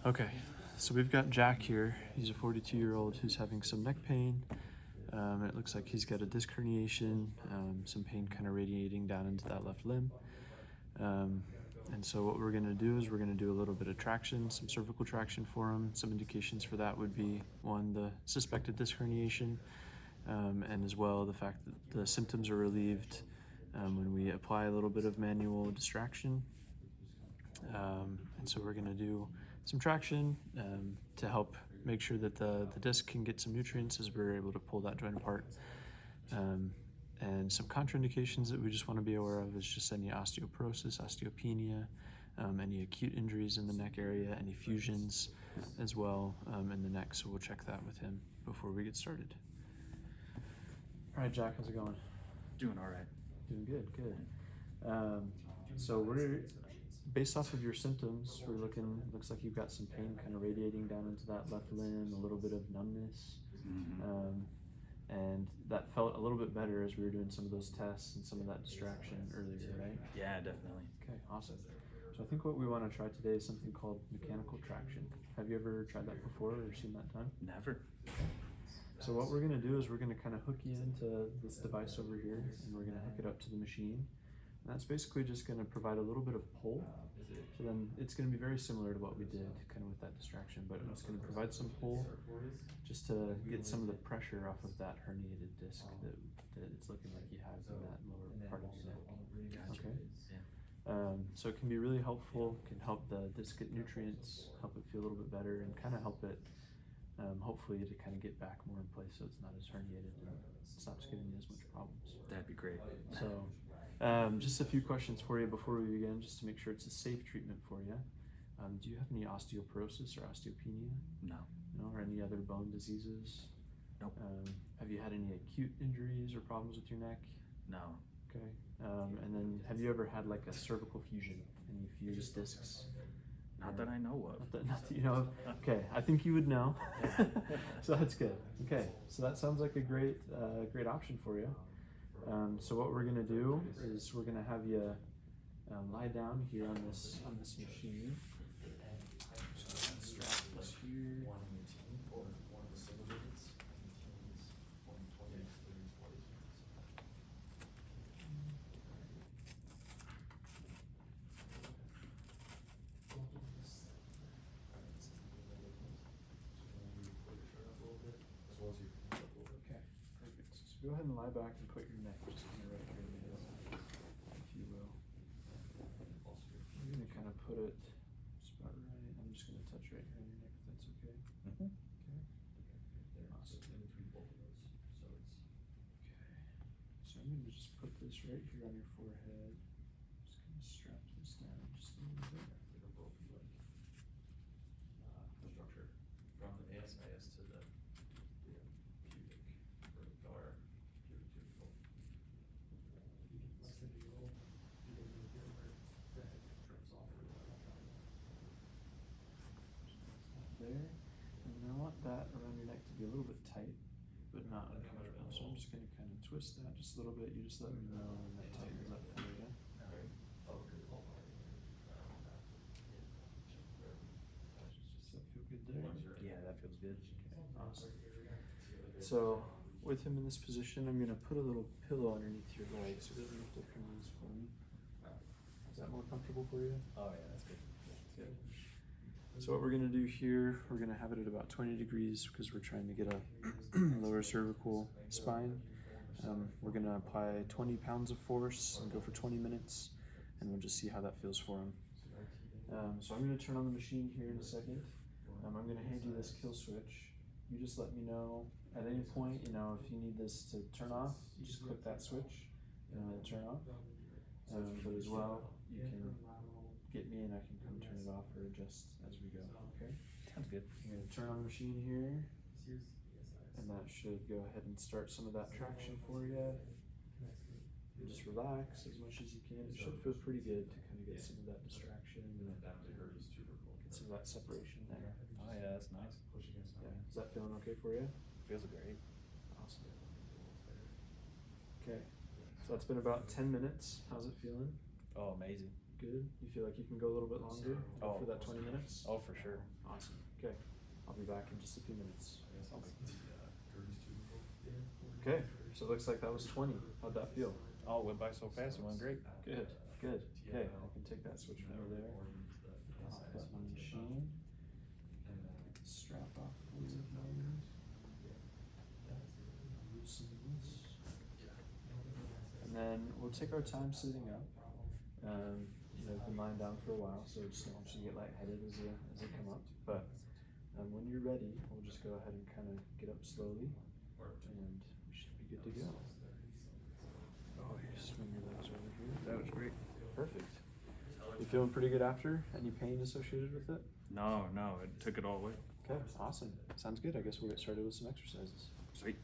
Okay, so we've got Jack here. He's a 42-year-old who's having some neck pain. It looks like he's got a disc herniation, some pain kind of radiating down into that left limb. And so what we're going to do is we're going to do a little bit of traction, some cervical traction for him. Some indications for that would be, one, the suspected disc herniation, and as well the fact that the symptoms are relieved when we apply a little bit of manual distraction. And so we're going to do some traction to help make sure that the disc can get some nutrients as we're able to pull that joint apart. And some contraindications that we just want to be aware of is just any osteoporosis, osteopenia, any acute injuries in the neck area, any fusions as well in the neck. So we'll check that with him before we get started. All right, Jack, how's it going? Doing all right. Doing good, good. So we're, based off of your symptoms, we're looking, looks like you've got some pain kind of radiating down into that left limb, a little bit of numbness. And that felt a little bit better as we were doing some of those tests and some of that distraction earlier, right? Yeah, definitely. Okay, awesome. So I think what we want to try today is something called mechanical traction. Have you ever tried that before or seen that done? Never. So what we're going to do is we're going to kind of hook you into this device over here, and we're going to hook it up to the machine. And that's basically just going to provide a little bit of pull. So then it's going to be very similar to what we did kind of with that distraction, but it's going to provide some pull just to get some of the pressure off of that herniated disc that it's looking like he has in that lower part of his neck. Gotcha. Okay. Yeah. So it can be really helpful, can help the disc get nutrients, help it feel a little bit better, and kind of help it hopefully to kind of get back more in place so it's not as herniated and stops giving you as much problems. That'd be great. So just a few questions for you before we begin, just to make sure it's a safe treatment for you. Do you have any osteoporosis or osteopenia? No. No, or any other bone diseases? Nope. Have you had any acute injuries or problems with your neck? No. Okay. And then have you ever had like a cervical fusion, any fused discs? Not that I know of. Not that you know of. Okay, I think you would know. So that's good. Okay, so that sounds like a great option for you. So what we're gonna do is we're gonna have you lie down here on this machine. So strap this here. Okay, perfect. So go ahead and lie back and put your neck just kind of right here in the middle, if you will. I'm gonna kind of put it just about right. I'm just gonna touch right here on your neck if that's okay. Okay. Awesome. Okay. So I'm gonna just put this right here on your forehead. Just gonna strap this down just a little bit. Structure from the ASIS to the pubic or pubic tubercle. There, and then I want that around your neck to be a little bit tight, but not uncomfortable. So I'm just going to kind of twist that just a little bit. You just let me know when that tightens up for you. Does that feel good there? Yeah, that feels good. Okay, awesome. So with him in this position, I'm going to put a little pillow underneath your leg so he doesn't have to turn these for me. Is that more comfortable for you? Oh yeah, that's good. Good. So what we're going to do here, we're going to have it at about 20 degrees because we're trying to get a lower cervical spine. We're going to apply 20 pounds of force and go for 20 minutes, and we'll just see how that feels for him. So I'm going to turn on the machine here in a second. I'm going to hand you this kill switch. You just let me know at any point, if you need this to turn off, just click that switch and it'll turn off. But as well, you can get me and I can come turn it off or adjust as we go, okay? Sounds good. I'm going to turn on the machine here, and that should go ahead and start some of that traction for you. And just relax as much as you can. It should feel pretty good to kind of get some of that distraction and get some of that separation there. Oh yeah, that's nice. Yeah. Is that feeling okay for you? Feels great. Awesome. Okay, so that's been about 10 minutes. How's it feeling? Oh, amazing. Good. You feel like you can go a little bit longer Oh. for that 20 minutes? Oh, for sure. Awesome. Okay. I'll be back in just a few minutes. Okay. So it looks like that was 20. How'd that feel? Oh, it went by so fast. It went great. Good. Good. Okay. I can take that switch from over there. Off that machine. Strap off for you. Loosen this. And then we'll take our time sitting up. You know, you've been lying down for a while, so just don't want you to get lightheaded as you come up. But when you're ready, we'll just go ahead and kind of get up slowly, and we should be good to go. Oh, you swing your legs over here. That was great. Perfect. You feeling pretty good after? Any pain associated with it? No, it took it all away. Okay, awesome. Sounds good. I guess we'll get started with some exercises. Sweet.